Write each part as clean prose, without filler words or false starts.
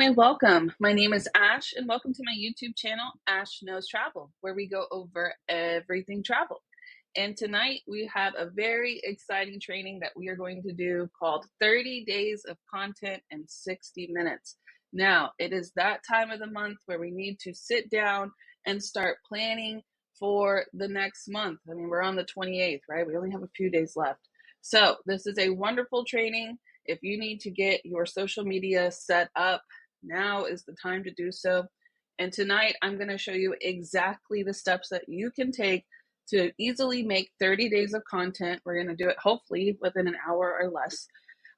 and welcome. My name is Ash, and welcome to my YouTube channel, Ash Knows Travel, where we go over everything travel. And tonight we have a very exciting training that we are going to do called 30 Days of Content in 60 Minutes. Now, it is that time of the month where we need to sit down and start planning for the next month. I mean, we're on the 28th, right? We only have a few days left. So this is a wonderful training. If you need to get your social media set up, now is the time to do so. And tonight I'm going to show you exactly the steps that you can take to easily make 30 days of content. We're going to do it hopefully within an hour or less.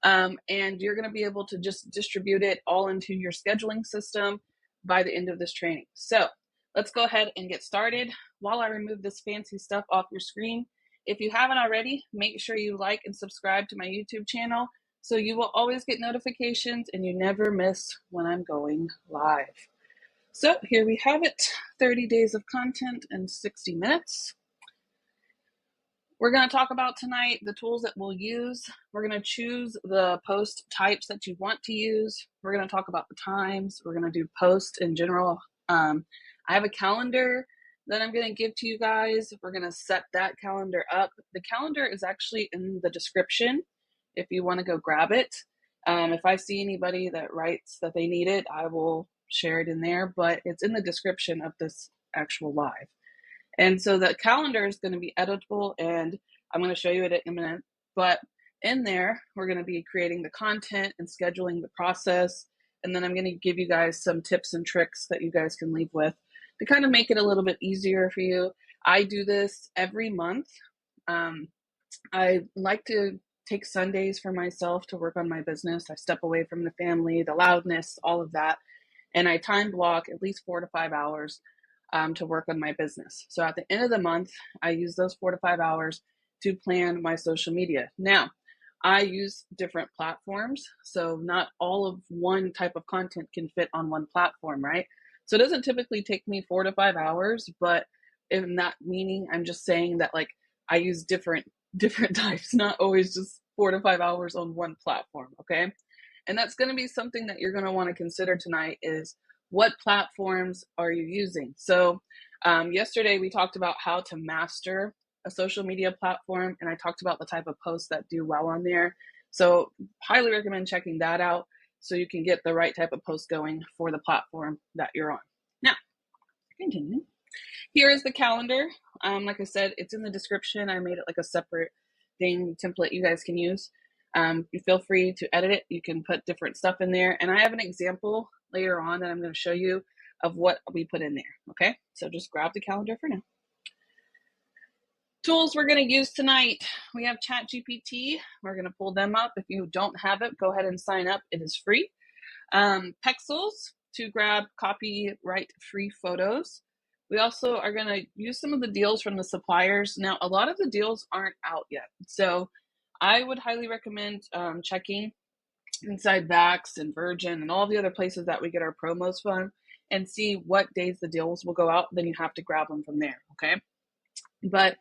And you're going to be able to just distribute it all into your scheduling system by the end of this training. So let's go ahead and get started. While I remove this fancy stuff off your screen, if you haven't already, make sure you like and subscribe to my YouTube channel so you will always get notifications and you never miss when I'm going live. So here we have it, 30 days of content in 60 minutes. We're going to talk about tonight the tools that we'll use. We're going to choose the post types that you want to use. We're going to talk about the times. We're going to do post in general. I have a calendar that I'm going to give to you guys. We're going to set that calendar up. The calendar is actually in the description if you want to go grab it. If I see anybody that writes that they need it, I will share it in there, but it's in the description of this actual live. And so the calendar is going to be editable, and I'm going to show you it in a minute. But in there, we're going to be creating the content and scheduling the process. And then I'm going to give you guys some tips and tricks that you guys can leave with to kind of make it a little bit easier for you. I do this every month. I like to take Sundays for myself to work on my business. I step away from the family, the loudness, all of that. And I time block at least 4 to 5 hours to work on my business. So at the end of the month, I use those 4 to 5 hours to plan my social media. Now, I use different platforms, so not all of one type of content can fit on one platform, right? So it doesn't typically take me 4 to 5 hours, but in that meaning, I'm just saying that like I use different types, not always just 4 to 5 hours on one platform, okay? And that's going to be something that you're going to want to consider tonight is what platforms are you using? So yesterday we talked about how to master a social media platform, and I talked about the type of posts that do well on there. So highly recommend checking that out so you can get the right type of post going for the platform that you're on. Now, continue. Here is the calendar. Like I said, it's in the description. I made it like a separate thing template you guys can use. You feel free to edit it. You can put different stuff in there. And I have an example later on that I'm going to show you of what we put in there. Okay, so just grab the calendar for now. Tools we're going to use tonight. We have ChatGPT. We're going to pull them up. If you don't have it, go ahead and sign up. It is free. Pexels to grab copyright free photos. We also are going to use some of the deals from the suppliers. Now, a lot of the deals aren't out yet. So I would highly recommend checking inside Vax and Virgin and all the other places that we get our promos from and see what days the deals will go out. Then you have to grab them from there, okay? But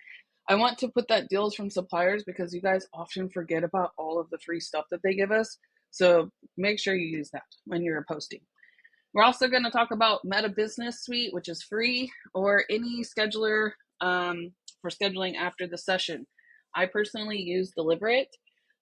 I want to put that deals from suppliers because you guys often forget about all of the free stuff that they give us. So make sure you use that when you're posting. We're also going to talk about Meta Business Suite, which is free, or any scheduler for scheduling after the session. I personally use Deliberate.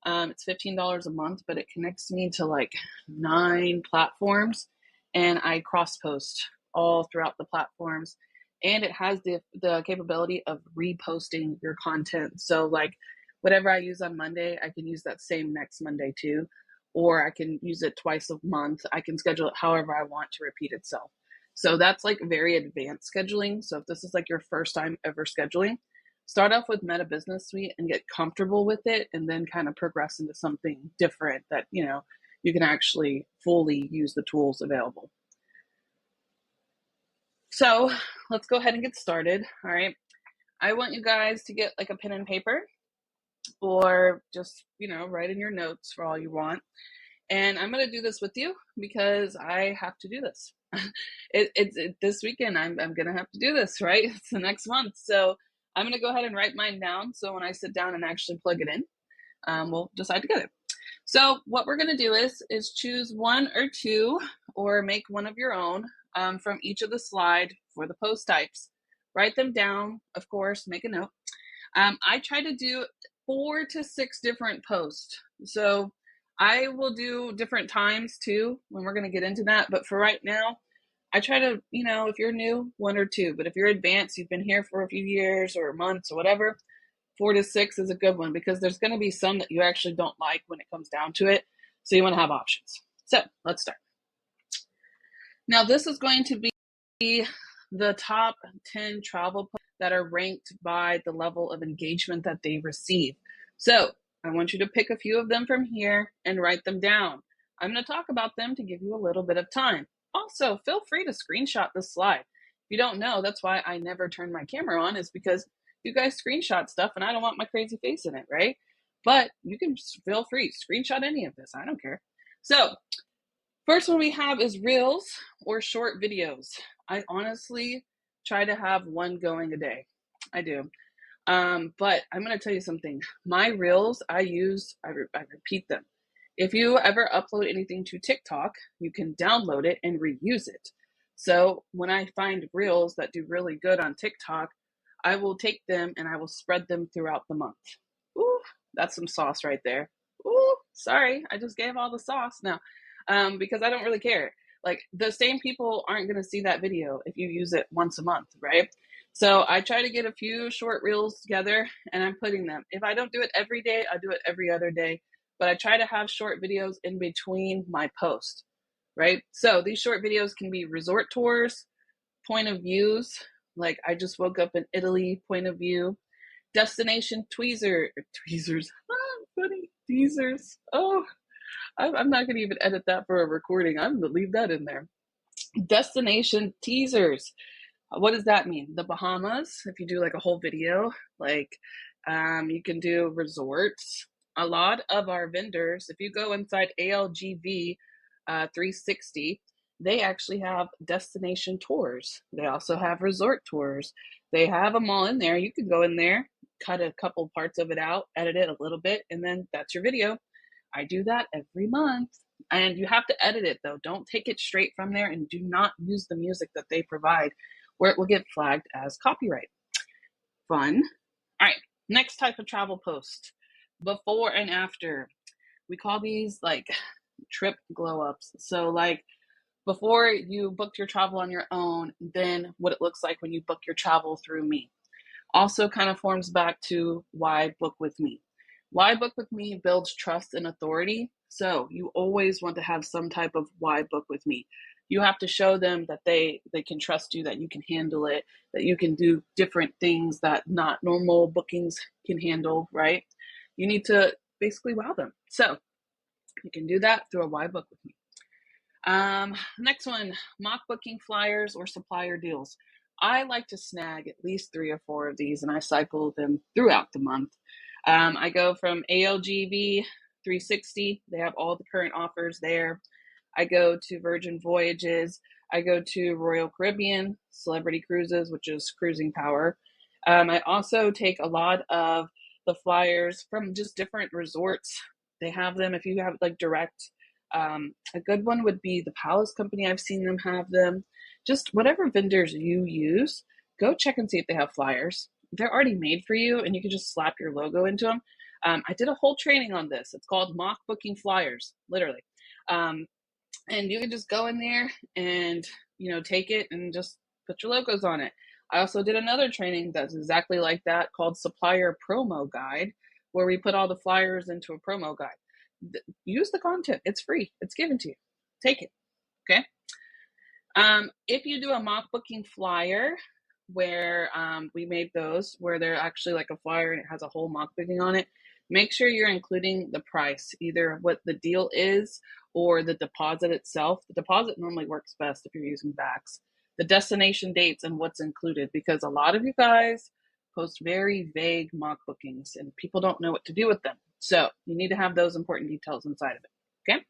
It's $15 a month, but it connects me to like 9 platforms, and I cross-post all throughout the platforms. And it has the capability of reposting your content. So like whatever I use on Monday, I can use that same next Monday too. Or I can use it twice a month. I can schedule it however I want to repeat itself. So that's like very advanced scheduling. So if this is like your first time ever scheduling, start off with Meta Business Suite and get comfortable with it, and then kind of progress into something different that, you know, you can actually fully use the tools available. So let's go ahead and get started. All right. I want you guys to get like a pen and paper, or just, you know, write in your notes for all you want. And I'm going to do this with you because I have to do this. This weekend, I'm going to have to do this, right? It's the next month. So I'm going to go ahead and write mine down. So when I sit down and actually plug it in, we'll decide together. So what we're going to do is choose 1 or 2 or make one of your own from each of the slide for the post types. Write them down, of course, make a note. I try to do 4 to 6 different posts. So I will do different times too when we're going to get into that. But for right now, I try to, if you're new, 1 or 2. But if you're advanced, you've been here for a few years or months or whatever, 4 to 6 is a good one because there's going to be some that you actually don't like when it comes down to it. So you want to have options. So let's start. Now, this is going to be the top 10 travel posts that are ranked by the level of engagement that they receive. So I want you to pick a few of them from here and write them down. I'm going to talk about them to give you a little bit of time. Also, feel free to screenshot this slide. If you don't know, that's why I never turn my camera on, is because you guys screenshot stuff and I don't want my crazy face in it, right? But you can feel free, screenshot any of this. I don't care. So first one we have is reels or short videos. I honestly try to have one going a day. I do. But I'm going to tell you something. My reels I repeat them. If you ever upload anything to TikTok, you can download it and reuse it. So when I find reels that do really good on TikTok, I will take them and I will spread them throughout the month. Ooh, that's some sauce right there. Ooh, sorry, I just gave all the sauce now, because I don't really care. Like, the same people aren't going to see that video if you use it once a month, right? So I try to get a few short reels together and I'm putting them. If I don't do it every day, I do it every other day. But I try to have short videos in between my posts, right? So these short videos can be resort tours, point of views, like I just woke up in Italy, point of view, destination tweezers, funny, teasers. Oh, I'm not going to even edit that for a recording. I'm going to leave that in there. Destination teasers. What does that mean? The Bahamas, if you do like a whole video, like you can do resorts. A lot of our vendors, if you go inside ALGV 360, they actually have destination tours. They also have resort tours. They have them all in there. You can go in there, cut a couple parts of it out, edit it a little bit, and then that's your video. I do that every month. And you have to edit it though. Don't take it straight from there, and do not use the music that they provide, where it will get flagged as copyright. Fun. All right, next type of travel post. Before and after. We call these like trip glow ups. So like before you booked your travel on your own, then what it looks like when you book your travel through me. Also kind of forms back to why book with me. Why book with me builds trust and authority. So you always want to have some type of why book with me. You have to show them that they can trust you, that you can handle it, that you can do different things that not normal bookings can handle, right? You need to basically wow them. So you can do that through a why book with me. Next one, mock booking flyers or supplier deals. I like to snag at least 3 or 4 of these and I cycle them throughout the month. I go from ALGV 360. They have all the current offers there. I go to Virgin Voyages. I go to Royal Caribbean, Celebrity Cruises, which is Cruising Power. I also take a lot of the flyers from just different resorts. They have them if you have like direct. A good one would be the Palace Company. I've seen them have them. Just whatever vendors you use, go check and see if they have flyers. They're already made for you and you can just slap your logo into them. I did a whole training on this. It's called mock booking flyers, literally. And you can just go in there and, take it and just put your logos on it. I also did another training that's exactly like that called Supplier Promo Guide, where we put all the flyers into a promo guide. Use the content. It's free. It's given to you. Take it. Okay. If you do a mock booking flyer, where we made those, where they're actually like a flyer and it has a whole mock booking on it, make sure you're including the price, either what the deal is or the deposit itself. The deposit normally works best if you're using Bax. The destination dates and what's included, because a lot of you guys post very vague mock bookings and people don't know what to do with them. So you need to have those important details inside of it. Okay.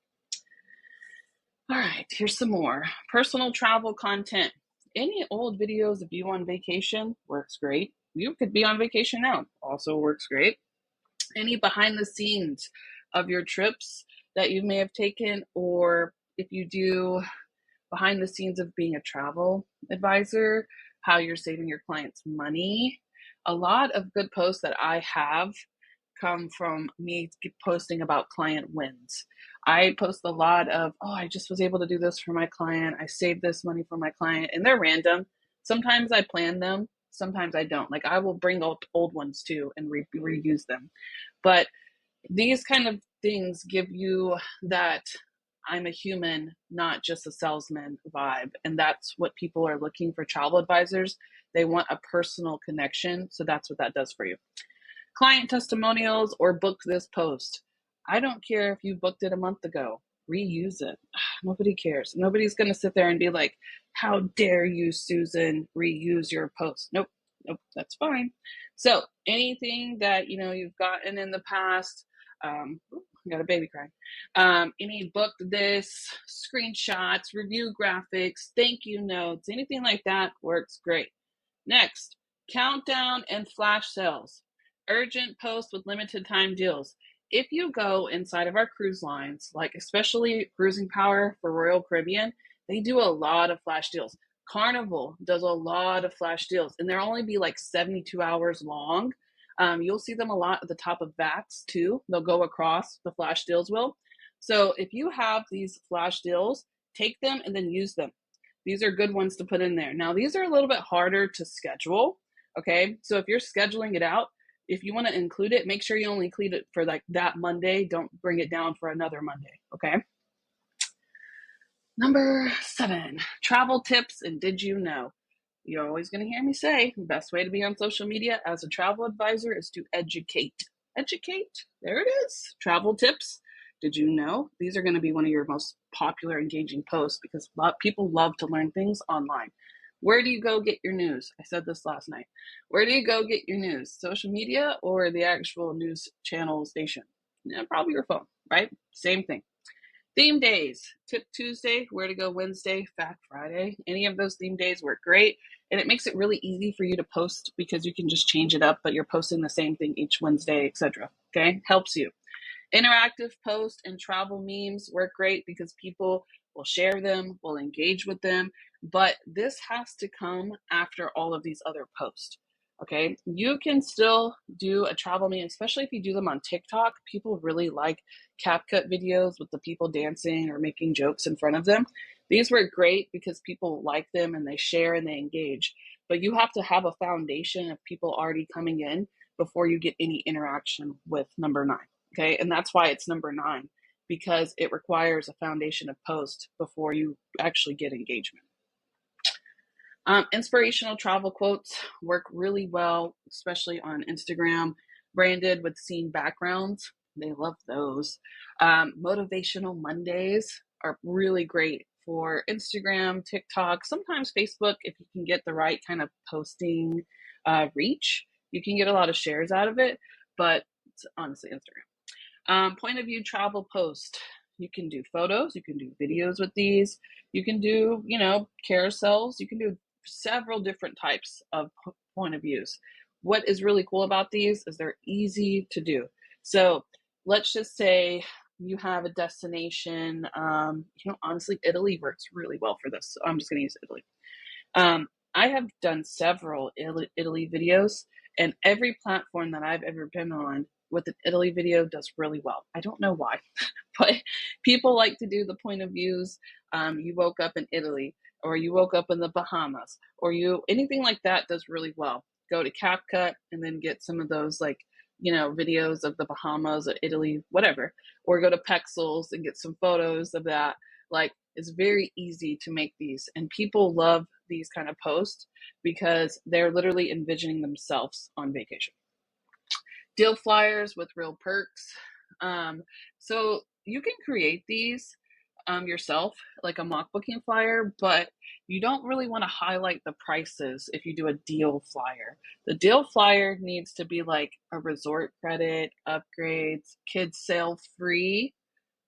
All right, here's some more. Personal travel content. Any old videos of you on vacation works great. You could be on vacation now, also works great. Any behind the scenes of your trips that you may have taken, or if you do behind the scenes of being a travel advisor, how you're saving your clients money. A lot of good posts that I have come from me posting about client wins. I post a lot of, oh, I just was able to do this for my client. I saved this money for my client, and they're random. Sometimes I plan them, sometimes I don't. Like I will bring up old ones too and reuse them. But these kind of things give you that I'm a human, not just a salesman vibe. And that's what people are looking for travel advisors. They want a personal connection. So that's what that does for you. Client testimonials or book this post. I don't care if you booked it a month ago, reuse it. Nobody cares. Nobody's going to sit there and be like, how dare you, Susan, reuse your post? Nope, that's fine. So anything that, you've gotten in the past, I got a baby crying. Any book this, screenshots, review graphics, thank you notes, anything like that works great. Next, countdown and flash sales. Urgent posts with limited time deals. If you go inside of our cruise lines, like especially Cruising Power for Royal Caribbean, they do a lot of flash deals. Carnival does a lot of flash deals, and they'll only be like 72 hours long. You'll see them a lot at the top of VATs too. They'll go across, the flash deals will. So if you have these flash deals, take them and then use them. These are good ones to put in there. Now, these are a little bit harder to schedule, okay? So if you're scheduling it out, if you want to include it, make sure you only include it for like that Monday. Don't bring it down for another Monday, okay? Number 7, travel tips and did you know? You're always going to hear me say the best way to be on social media as a travel advisor is to educate. Educate. There it is. Travel tips. Did you know? These are going to be one of your most popular engaging posts because people love to learn things online. Where do you go get your news? I said this last night. Where do you go get your news? Social media or the actual news channel station? Yeah, probably your phone, right? Same thing. Theme days, Tip Tuesday, Where to Go Wednesday, Fact Friday. Any of those theme days work great. And it makes it really easy for you to post because you can just change it up, but you're posting the same thing each Wednesday, etc. Okay, helps you. Interactive posts and travel memes work great because people will share them, will engage with them, but this has to come after all of these other posts. Okay, you can still do a travel meme, especially if you do them on TikTok. People really like CapCut videos with the people dancing or making jokes in front of them. These work great because people like them and they share and they engage. But you have to have a foundation of people already coming in before you get any interaction with number 9. Okay, and that's why it's number 9, because it requires a foundation of post before you actually get engagement. Inspirational travel quotes work really well, especially on Instagram, branded with scene backgrounds. They love those. Motivational Mondays are really great for Instagram, TikTok, sometimes Facebook. If you can get the right kind of posting reach, you can get a lot of shares out of it, but it's honestly Instagram. Point of view travel post. You can do photos, you can do videos with these, you can do, carousels, you can do several different types of point of views. What is really cool about these is they're easy to do. So let's just say you have a destination, honestly, Italy works really well for this. So I'm just going to use Italy. I have done several Italy videos, and every platform that I've ever been on with an Italy video does really well. I don't know why, but people like to do the point of views. You woke up in Italy, or you woke up in the Bahamas, or anything like that does really well. Go to CapCut and then get some of those videos of the Bahamas or Italy, whatever, or go to Pexels and get some photos of that. Like, it's very easy to make these, and people love these kind of posts because they're literally envisioning themselves on vacation. Deal flyers with real perks. So you can create these yourself, like a mock booking flyer, but you don't really want to highlight the prices if you do a deal flyer. The deal flyer needs to be like a resort credit, upgrades, kids sale free.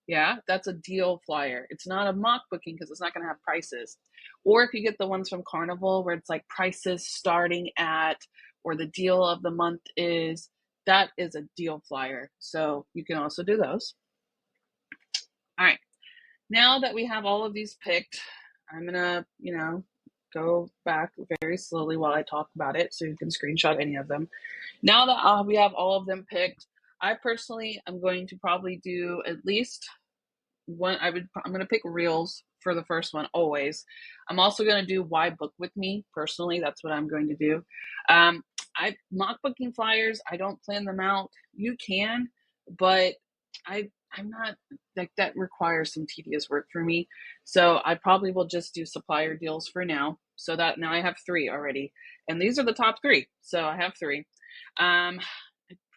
Yeah, that's a deal flyer. It's not a mock booking because it's not going to have prices. Or if you get the ones from Carnival where it's like prices starting at, or the deal of the month is, that is a deal flyer. So you can also do those. All right. Now that we have all of these picked, I'm gonna, go back very slowly while I talk about it so you can screenshot any of them. Now that we have all of them picked, I personally am going to probably do at least one. I'm going to pick reels for the first one always. I'm also going to do why book with me personally. That's what I'm going to do. um I mock booking flyers, I don't plan them out. You can, but I'm not, like, that requires some tedious work for me. So I probably will just do supplier deals for now, so that now I have three already, and these are the top three, so I have three. I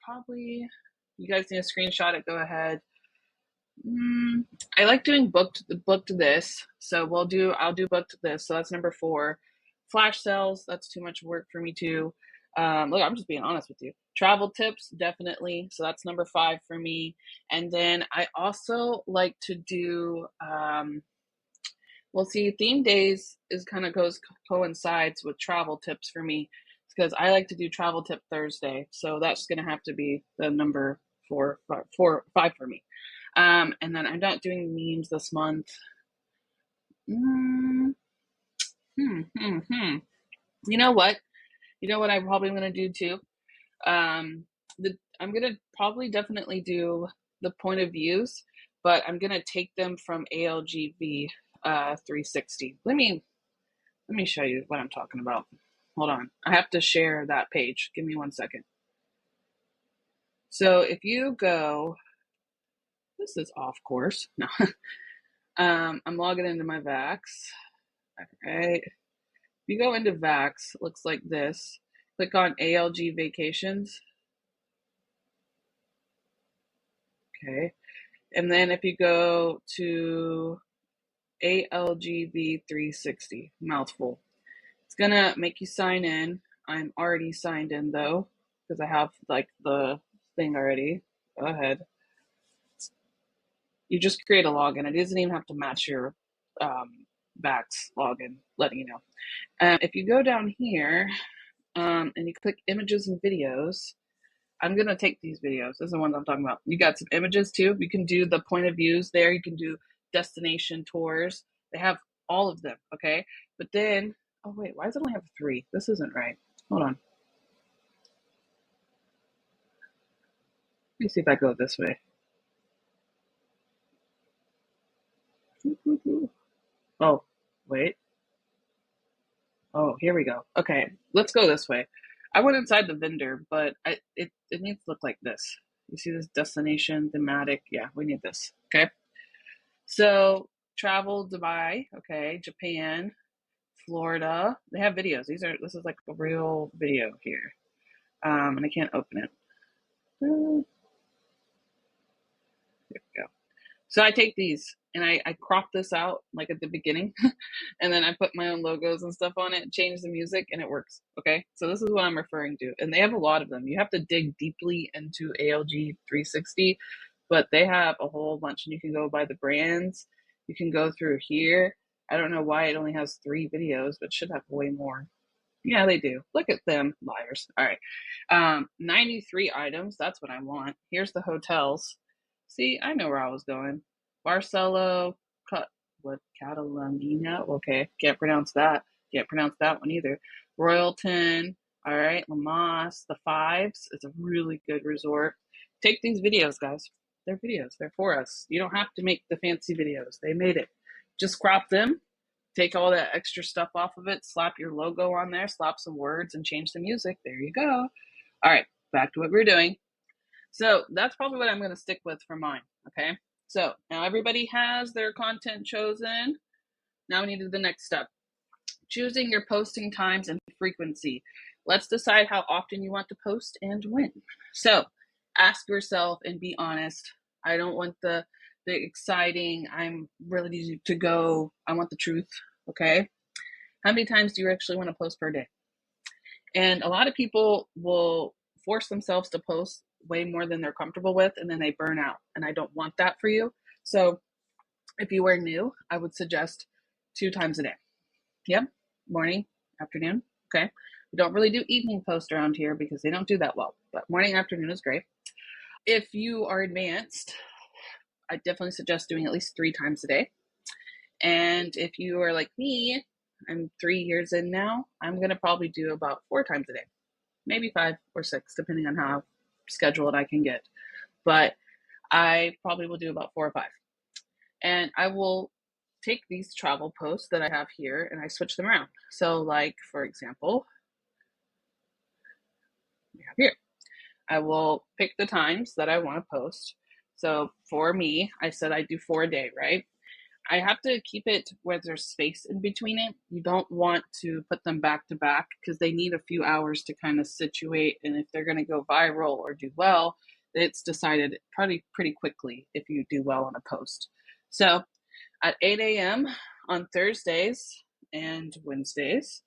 probably, you guys need a screenshot it, go ahead. I like doing booked this, so I'll do booked this. So that's number four. Flash sales, that's too much work for me too. Look, I'm just being honest with you. Travel tips, definitely. So that's number five for me. And then I also like to do well, see, theme days is kind of coincides with travel tips for me because I like to do travel tip Thursday. So that's gonna have to be the number five for me. And then I'm not doing memes this month. Mm, hmm, hmm, hmm. You know what? You know what I'm probably gonna do too? I'm gonna probably definitely do the point of views, but I'm gonna take them from ALGV 360. Let me show you what I'm talking about. Hold on. I have to share that page. Give me 1 second. So if you go, this is off course. No. I'm logging into my Vax. All right. If you go into Vax, it looks like this. Click on ALG Vacations. Okay. And then if you go to ALGV 360, mouthful, it's going to make you sign in. I'm already signed in though, because I have like the thing already. Go ahead. You just create a login. It doesn't even have to match your Vax login, letting you know. If you go down here and you click images and videos, I'm going to take these videos. Those are the ones I'm talking about. You got some images too. You can do the point of views there. You can do destination tours. They have all of them, okay? But then, oh wait, why does it only have three? This isn't right. Hold on. Let me see if I go this way. Oh, wait. Oh, here we go. Okay, let's go this way. I went inside the vendor, but it needs to look like this. You see this destination thematic? Yeah, we need this. Okay. So travel Dubai, okay, Japan, Florida. They have videos. This is like a real video here. And I can't open it. There we go. So I take these and I crop this out like at the beginning, and then I put my own logos and stuff on it, change the music, and it works. Okay, so this is what I'm referring to, and they have a lot of them. You have to dig deeply into ALG 360, but they have a whole bunch, and you can go by the brands. You can go through here. I don't know why it only has 3 videos, but it should have way more. Yeah, they do. Look at them, liars. All right. 93 items. That's what I want. Here's the hotels. See, I know where I was going. Barcelo, what, Catalina? Okay, can't pronounce that. Can't pronounce that one either. Royalton. All right, Lamas. The Fives. It's a really good resort. Take these videos, guys. They're videos. They're for us. You don't have to make the fancy videos. They made it. Just crop them, take all that extra stuff off of it, slap your logo on there, slap some words, and change the music. There you go. All right, back to what we're doing. So that's probably what I'm going to stick with for mine. Okay. So now everybody has their content chosen. Now we need to do the next step. Choosing your posting times and frequency. Let's decide how often you want to post and when. So ask yourself and be honest. I don't want the exciting, I'm ready to go. I want the truth. Okay. How many times do you actually want to post per day? And a lot of people will force themselves to post way more than they're comfortable with, and then they burn out. And I don't want that for you. So if you are new, I would suggest 2 times a day. Yep, morning, afternoon. Okay. We don't really do evening posts around here because they don't do that well, but morning, afternoon is great. If you are advanced, I definitely suggest doing at least 3 times a day. And if you are like me, I'm 3 years in now, I'm going to probably do about 4 times a day, maybe 5 or 6, depending on how scheduled I can get. But I probably will do about 4 or 5. And I will take these travel posts that I have here and I switch them around. So, like, for example, we have here, I will pick the times that I want to post. So for me, I said I do 4 a day, right? I have to keep it where there's space in between it. You don't want to put them back to back because they need a few hours to kind of situate. And if they're going to go viral or do well, it's decided probably pretty quickly if you do well on a post. So at 8 a.m. on Thursdays and Wednesdays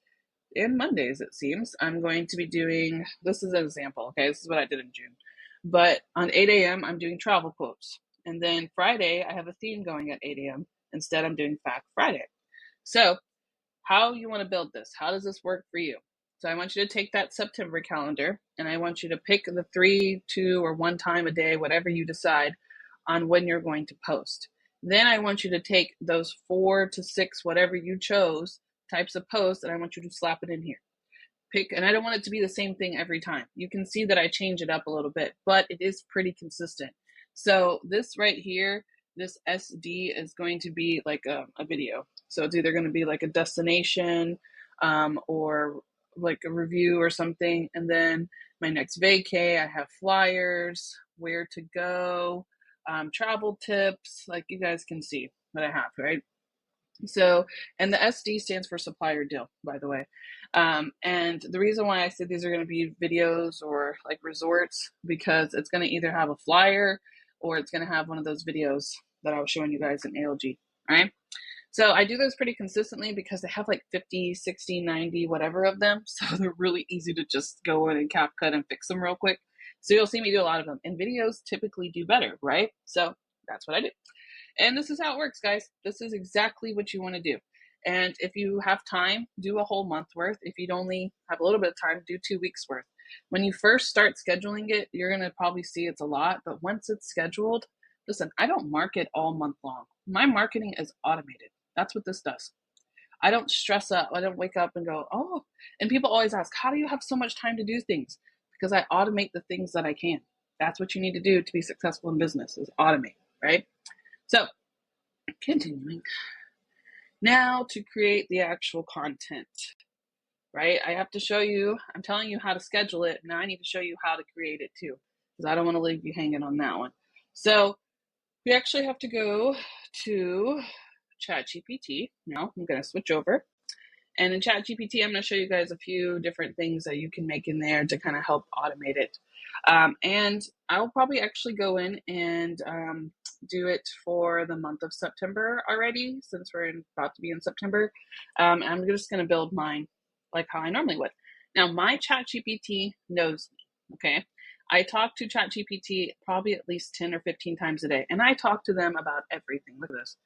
and Mondays, it seems, I'm going to be doing, this is an example, okay? This is what I did in June. But on 8 a.m., I'm doing travel quotes. And then Friday, I have a theme going at 8 a.m. Instead, I'm doing Fact Friday. So how you want to build this? How does this work for you? So I want you to take that September calendar and I want you to pick the 3, 2, or 1 time a day, whatever you decide on when you're going to post. Then I want you to take those 4 to 6, whatever you chose, types of posts, and I want you to slap it in here. Pick, and I don't want it to be the same thing every time. You can see that I change it up a little bit, but it is pretty consistent. So this right here, this SD is going to be like a video. So it's either going to be like a destination or like a review or something. And then my next vacay, I have flyers, where to go, travel tips, like you guys can see what I have, right? So, and the SD stands for supplier deal, by the way. And the reason why I said these are going to be videos or like resorts, because it's going to either have a flyer or it's going to have one of those videos that I was showing you guys in ALG. All right. So I do those pretty consistently because they have like 50, 60, 90, whatever of them. So they're really easy to just go in and CapCut and fix them real quick. So you'll see me do a lot of them. And videos typically do better, right? So that's what I do. And this is how it works, guys. This is exactly what you want to do. And if you have time, do a whole month worth. If you'd only have a little bit of time, do 2 weeks worth. When you first start scheduling it, you're going to probably see it's a lot. But once it's scheduled, listen, I don't market all month long. My marketing is automated. That's what this does. I don't stress up. I don't wake up and go, oh, and people always ask, how do you have so much time to do things? Because I automate the things that I can. That's what you need to do to be successful in business is automate, right? So continuing now to create the actual content, right? I have to show you, I'm telling you how to schedule it. Now I need to show you how to create it too, because I don't want to leave you hanging on that one. So we actually have to go to ChatGPT. Now I'm going to switch over. And in ChatGPT, I'm going to show you guys a few different things that you can make in there to kind of help automate it. And I'll probably actually go in and do it for the month of September already, since we're about to be in September. I'm just going to build mine like how I normally would. Now, my ChatGPT knows me, okay? I talk to ChatGPT probably at least 10 or 15 times a day, and I talk to them about everything. Look at this.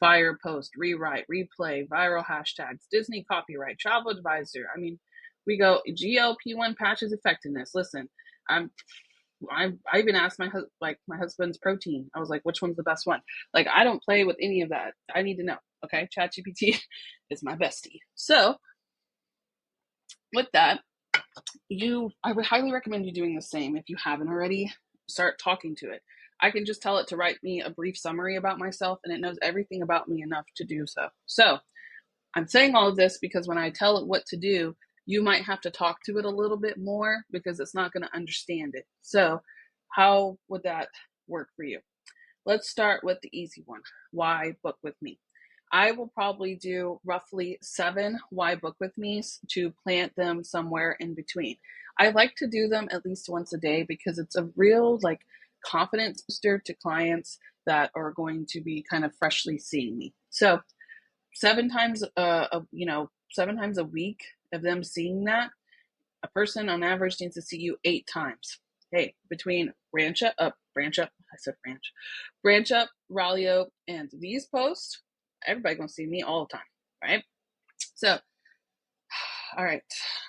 Fire post, rewrite, replay, viral hashtags, Disney copyright, travel advisor. I mean, we go GLP-1 patches effectiveness. Listen, I even asked my husband's protein. I was like, which one's the best one? Like, I don't play with any of that. I need to know. Okay, ChatGPT is my bestie. So with that, I would highly recommend you doing the same if you haven't already. Start talking to it. I can just tell it to write me a brief summary about myself, and it knows everything about me enough to do so. So I'm saying all of this because when I tell it what to do, you might have to talk to it a little bit more because it's not going to understand it. So how would that work for you? Let's start with the easy one. Why book with me? I will probably do roughly 7 why book with me's to plant them somewhere in between. I like to do them at least once a day because it's a real like confidence booster to clients that are going to be kind of freshly seeing me. So 7 times 7 times a week of them seeing that, a person on average needs to see you 8 times. Hey, between branch up, Ralio, and these posts, everybody gonna see me all the time, right? So, all right.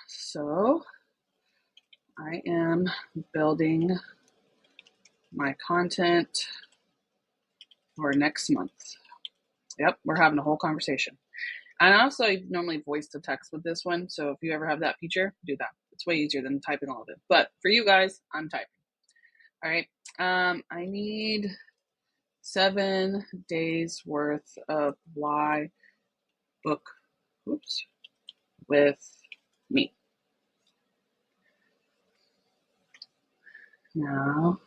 So I am building my content for next month. Yep, we're having a whole conversation. And also, I normally voice to text with this one. So if you ever have that feature, do that. It's way easier than typing all of it. But for you guys, I'm typing. All right. I need 7 days worth of why book with me. Now,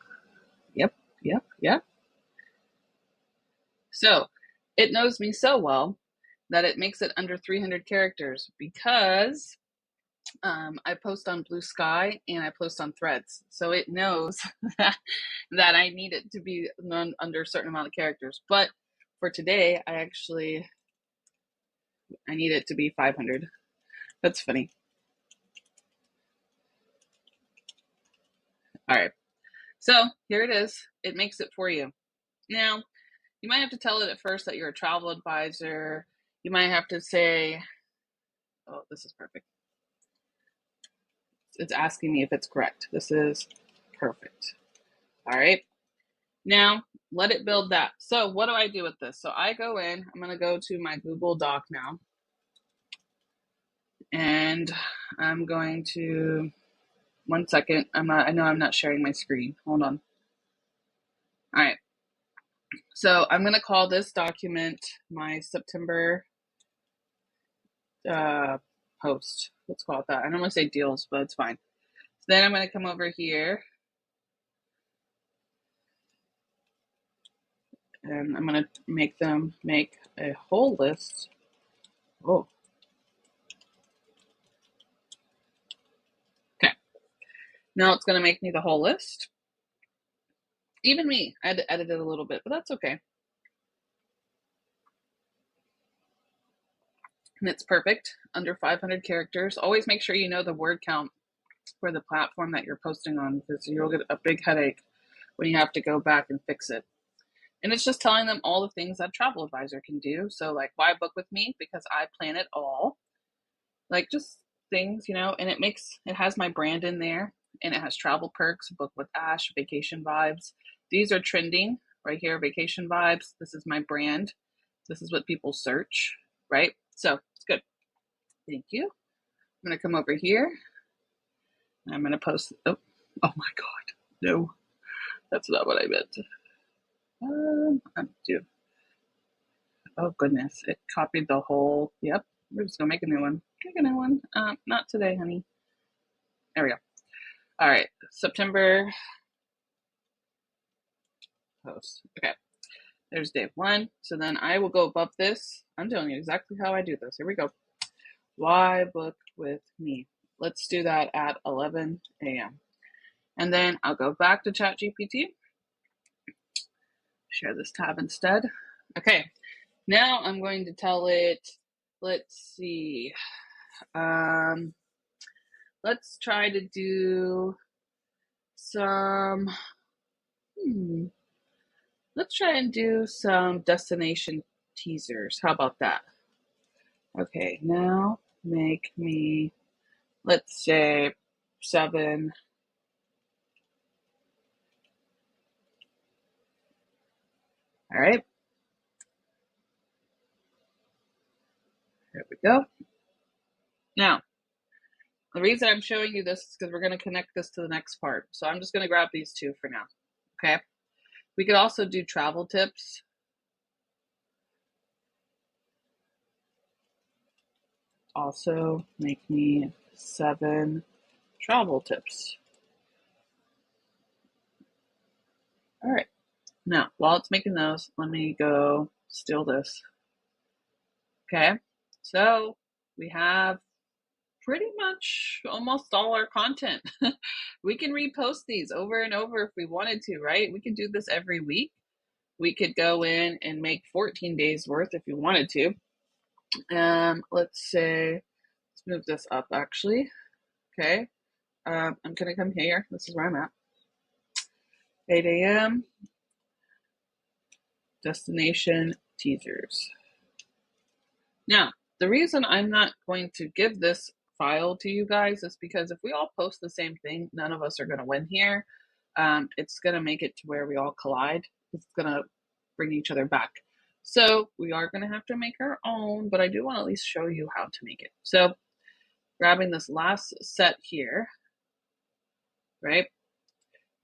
yep. So it knows me so well that it makes it under 300 characters because I post on Blue Sky and I post on Threads. So it knows that I need it to be under a certain amount of characters. But for today, I need it to be 500. That's funny. All right. So here it is. It makes it for you. Now, you might have to tell it at first that you're a travel advisor. You might have to say, oh, this is perfect. It's asking me if it's correct. This is perfect. All right. Now, let it build that. So what do I do with this? So I go in, I'm going to go to my Google Doc now. And I'm going to, 1 second. I know I'm not sharing my screen. Hold on. All right. So I'm going to call this document my September post. Let's call it that. I don't want to say deals, but it's fine. So then I'm going to come over here and I'm going to make them make a whole list. Oh. Okay. Now it's going to make me the whole list. Even me, I had to edit it a little bit, but that's okay. And it's perfect, under 500 characters. Always make sure you know the word count for the platform that you're posting on, because you'll get a big headache when you have to go back and fix it. And it's just telling them all the things that Travel Advisor can do. So like, why book with me? Because I plan it all. Like just things, and it has my brand in there, and it has travel perks, book with Ash, vacation vibes. These are trending right here, vacation vibes. This is my brand. This is what people search, right? So it's good. Thank you. I'm going to come over here. I'm going to post. Oh my God. No, that's not what I meant. Undo. Oh goodness. It copied the whole. Yep. We're just going to make a new one. Make a new one. Not today, honey. There we go. All right. September post. Okay. There's day 1. So then I will go above this. I'm telling you exactly how I do this. Here we go. Why book with me? Let's do that at 11 a.m. And then I'll go back to ChatGPT. Share this tab instead. Okay. Now I'm going to tell it, let's see. Let's try to do some, let's try and do some destination teasers. How about that? Okay, now make me, let's say 7. All right. There we go. Now, the reason I'm showing you this is because we're going to connect this to the next part. So I'm just going to grab these 2 for now. Okay. We could also do travel tips. Also make me 7 travel tips. All right. Now, while it's making those, let me go steal this. Okay. So we have pretty much almost all our content. We can repost these over and over if we wanted to, right? We could do this every week. We could go in and make 14 days worth if you wanted to. Let's say, let's move this up actually. Okay. I'm going to come here. This is where I'm at. 8 a.m. Destination teasers. Now, the reason I'm not going to give this file to you guys is because if we all post the same thing, none of us are going to win here. It's going to make it to where we all collide. It's going to bring each other back. So we are going to have to make our own, but I do want to at least show you how to make it. So grabbing this last set here, right?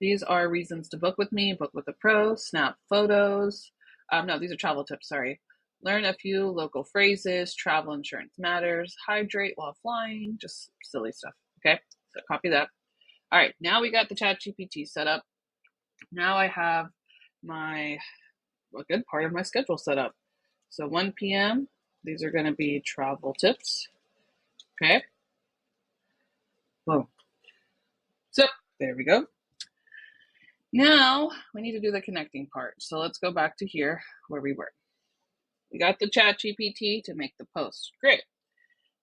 These are reasons to book with me, book with a pro, snap photos. No, these are travel tips, sorry. Learn a few local phrases, travel insurance matters, hydrate while flying, just silly stuff, okay? So copy that. All right, now we got the ChatGPT set up. Now I have a good part of my schedule set up. So 1 p.m., these are gonna be travel tips, okay? Boom. So there we go. Now we need to do the connecting part. So let's go back to here where we were. We got the ChatGPT to make the post. Great.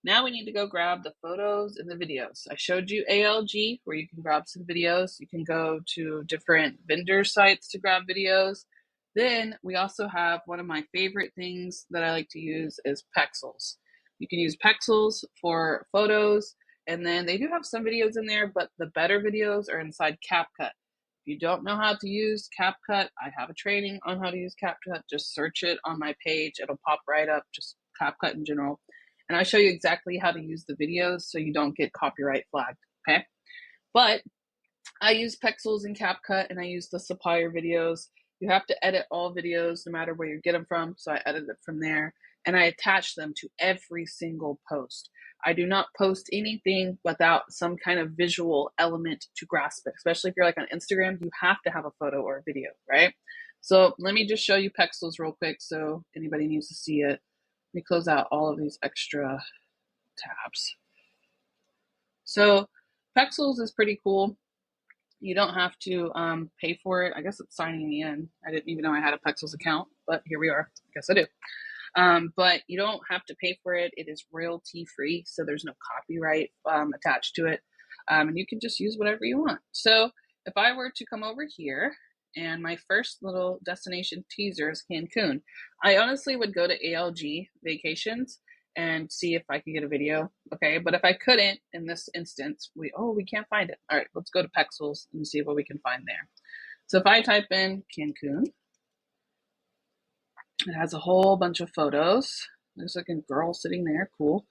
Now we need to go grab the photos and the videos. I showed you ALG where you can grab some videos. You can go to different vendor sites to grab videos. Then we also have one of my favorite things that I like to use is Pexels. You can use Pexels for photos, and then they do have some videos in there, but the better videos are inside CapCut. If you don't know how to use CapCut, I have a training on how to use CapCut. Just search it on my page. It'll pop right up, just CapCut in general. And I show you exactly how to use the videos so you don't get copyright flagged, okay? But I use Pexels and CapCut, and I use the supplier videos. You have to edit all videos no matter where you get them from, so I edit it from there. And I attach them to every single post. I do not post anything without some kind of visual element to grasp it, especially if you're like on Instagram, you have to have a photo or a video, right? So let me just show you Pexels real quick so anybody needs to see it. Let me close out all of these extra tabs. So Pexels is pretty cool. You don't have to pay for it. I guess it's signing me in. I didn't even know I had a Pexels account, but here we are. I guess I do. But you don't have to pay for it. It is royalty free, so there's no copyright attached to it. And you can just use whatever you want. So if I were to come over here, and my first little destination teaser is Cancun, I honestly would go to ALG Vacations and see if I could get a video. Okay, but if I couldn't in this instance, we can't find it. All right, let's go to Pexels and see what we can find there. So if I type in Cancun, it has a whole bunch of photos. There's like a girl sitting there, cool.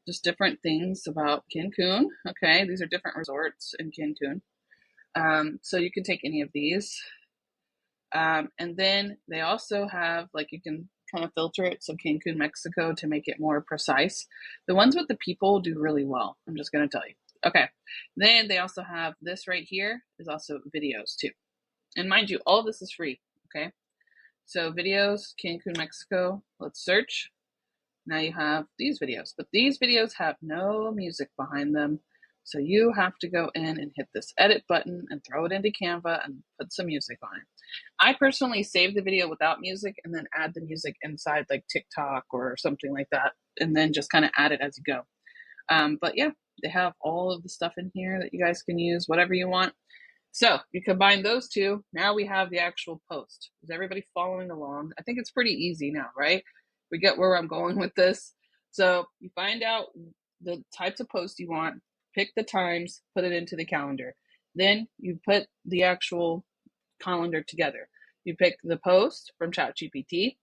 Just different things about Cancun. Okay, these are different resorts in Cancun. So you can take any of these. And then they also have, like, you can kind of filter it. So Cancun, Mexico, to make it more precise. The ones with the people do really well. I'm just going to tell you. Okay. Then they also have this right here is also videos too. And mind you, all of this is free. Okay. So videos, Cancun, Mexico. Let's search. Now you have these videos, but these videos have no music behind them. So you have to go in and hit this edit button and throw it into Canva and put some music on it. I personally save the video without music and then add the music inside like TikTok or something like that, and then just kind of add it as you go. But yeah, they have all of the stuff in here that you guys can use, whatever you want. So you combine those two, now we have the actual post. Is everybody following along? I think it's pretty easy now, right? We get where I'm going with this. So you find out the types of posts you want, pick the times, put it into the calendar. Then you put the actual calendar together. You pick the post from ChatGPT,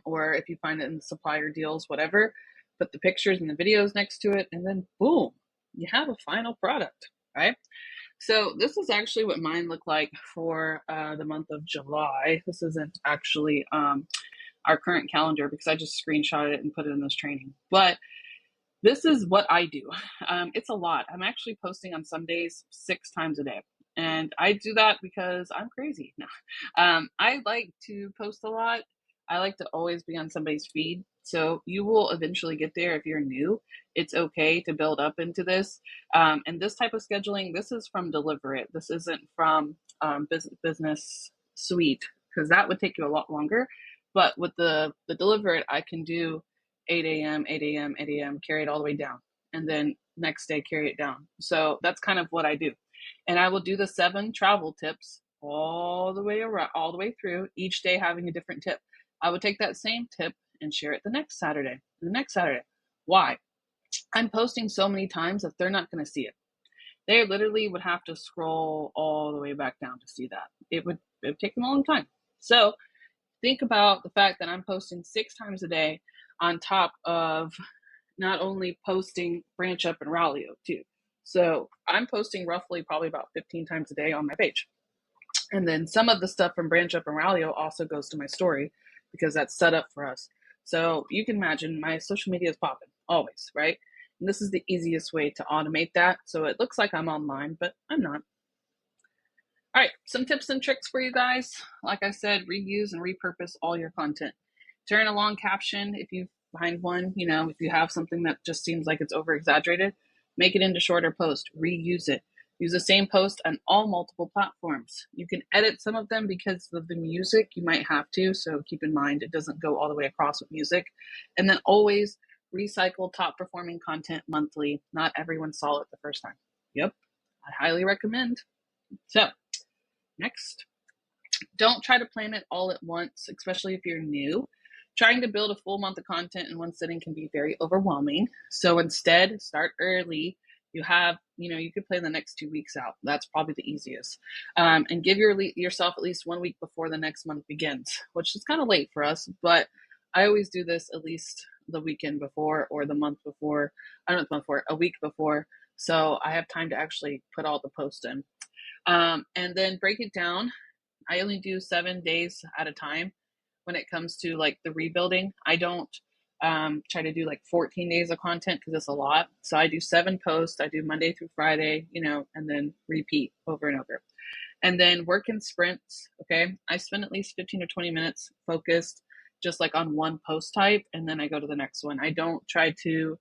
or if you find it in the supplier deals, whatever, put the pictures and the videos next to it, and then boom, you have a final product, right? So this is actually what mine looked like for the month of July. This isn't actually our current calendar because I just screenshotted it and put it in this training. But this is what I do. It's a lot. I'm actually posting on some days 6 times a day. And I do that because I'm crazy. No. I like to post a lot. I like to always be on somebody's feed. So you will eventually get there if you're new. It's okay to build up into this. And this type of scheduling, this is from Deliverit. This isn't from Business Suite because that would take you a lot longer. But with the Deliverit, I can do 8 a.m., 8 a.m., 8 a.m., carry it all the way down. And then next day, carry it down. So that's kind of what I do. And I will do the 7 travel tips all the way around, all the way through, each day having a different tip. I would take that same tip and share it the next Saturday, the next Saturday. Why? I'm posting so many times that they're not going to see it. They literally would have to scroll all the way back down to see that. It would take them a long time. So think about the fact that I'm posting 6 times a day on top of not only posting Branch Up and Ralio too. So I'm posting roughly probably about 15 times a day on my page. And then some of the stuff from Branch Up and Ralio also goes to my story because that's set up for us. So you can imagine my social media is popping always, right? And this is the easiest way to automate that. So it looks like I'm online, but I'm not. All right, some tips and tricks for you guys. Like I said, reuse and repurpose all your content. Turn a long caption if you find one, if you have something that just seems like it's over exaggerated, make it into shorter post, reuse it. Use the same post on all multiple platforms. You can edit some of them because of the music, you might have to, so keep in mind it doesn't go all the way across with music. And then always recycle top performing content monthly. Not everyone saw it the first time. Yep, I highly recommend. So, next, don't try to plan it all at once, especially if you're new. Trying to build a full month of content in one sitting can be very overwhelming. So instead, start early. You could plan the next 2 weeks out. That's probably the easiest. And give yourself at least 1 week before the next month begins, which is kind of late for us, but I always do this at least the weekend before or the month before, a week before. So I have time to actually put all the posts in. And then break it down. I only do 7 days at a time when it comes to like the rebuilding. I don't try to do like 14 days of content because it's a lot. So I do 7 posts. I do Monday through Friday, and then repeat over and over. And then work in sprints. Okay. I spend at least 15 or 20 minutes focused just like on one post type, and then I go to the next one. I don't try to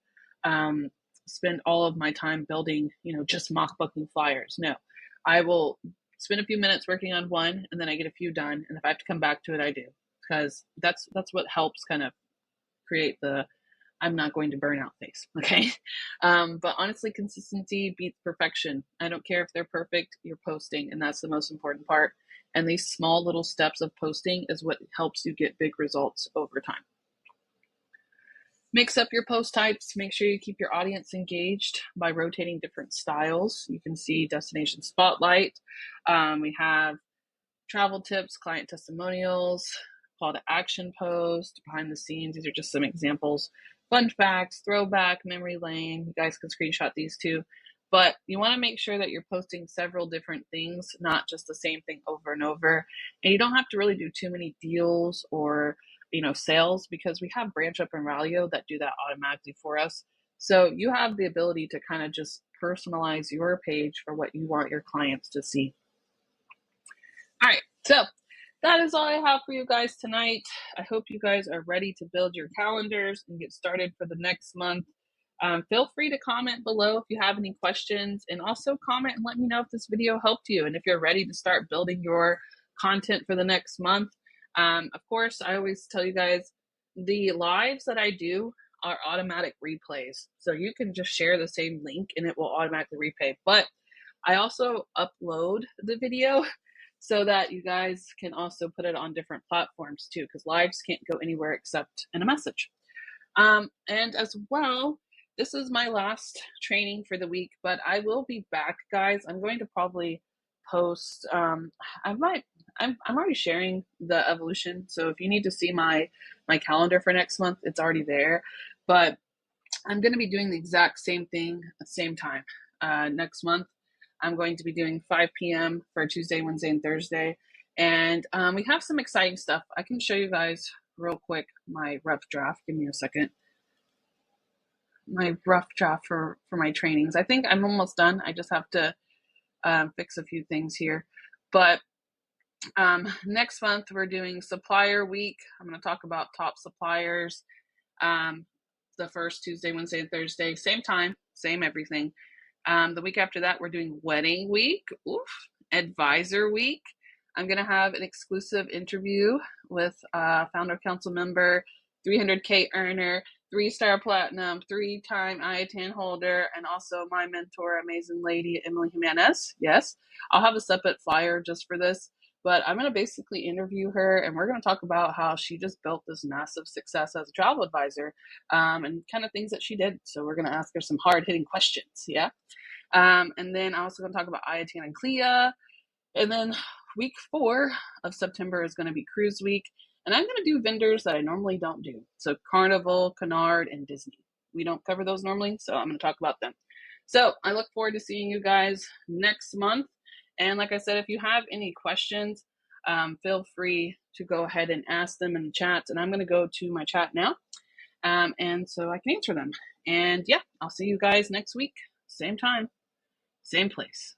spend all of my time building, just mock booking flyers. No, I will spend a few minutes working on one, and then I get a few done. And if I have to come back to it, I do, because that's what helps kind of create the I'm not going to burn out face. Okay. But honestly, consistency beats perfection. I don't care if they're perfect, you're posting, and that's the most important part. And these small little steps of posting is what helps you get big results over time. Mix up your post types. Make sure you keep your audience engaged by rotating different styles. You can see Destination Spotlight. We have travel tips, client testimonials, call to action post, behind the scenes. These are just some examples. Fun facts, throwback, memory lane. You guys can screenshot these too. But you want to make sure that you're posting several different things, not just the same thing over and over. And you don't have to really do too many deals or sales, because we have Branch Up and Ralio that do that automatically for us. So you have the ability to kind of just personalize your page for what you want your clients to see. All right, so that is all I have for you guys tonight. I hope you guys are ready to build your calendars and get started for the next month. Feel free to comment below if you have any questions, and also comment and let me know if this video helped you and if you're ready to start building your content for the next month. Of course, I always tell you guys the lives that I do are automatic replays. So you can just share the same link and it will automatically replay. But I also upload the video so that you guys can also put it on different platforms too, because lives can't go anywhere except in a message. And as well, this is my last training for the week, but I will be back, guys. I'm going to probably post, I'm already sharing the evolution. So if you need to see my calendar for next month, it's already there. But I'm going to be doing the exact same thing at the same time. Next month, I'm going to be doing 5 p.m. for Tuesday, Wednesday, and Thursday. And we have some exciting stuff. I can show you guys real quick my rough draft. Give me a second. My rough draft for my trainings. I think I'm almost done. I just have to fix a few things here. But next month, we're doing Supplier Week. I'm going to talk about top suppliers. The first Tuesday, Wednesday, and Thursday. Same time, same everything. The week after that, we're doing Wedding Week. Oof. Advisor Week. I'm going to have an exclusive interview with Founder Council member, 300K earner, 3-star platinum, 3-time IATAN holder, and also my mentor, amazing lady, Emily Jimenez. Yes, I'll have a separate flyer just for this, but I'm going to basically interview her, and we're going to talk about how she just built this massive success as a travel advisor, and kind of things that she did. So we're going to ask her some hard-hitting questions, yeah? And then I'm also going to talk about IATAN and CLIA. And then week 4 of September is going to be Cruise Week. And I'm going to do vendors that I normally don't do. So Carnival, Canard, and Disney. We don't cover those normally, so I'm going to talk about them. So I look forward to seeing you guys next month. And like I said, if you have any questions, feel free to go ahead and ask them in the chat. And I'm going to go to my chat now, and so I can answer them. And yeah, I'll see you guys next week. Same time, same place.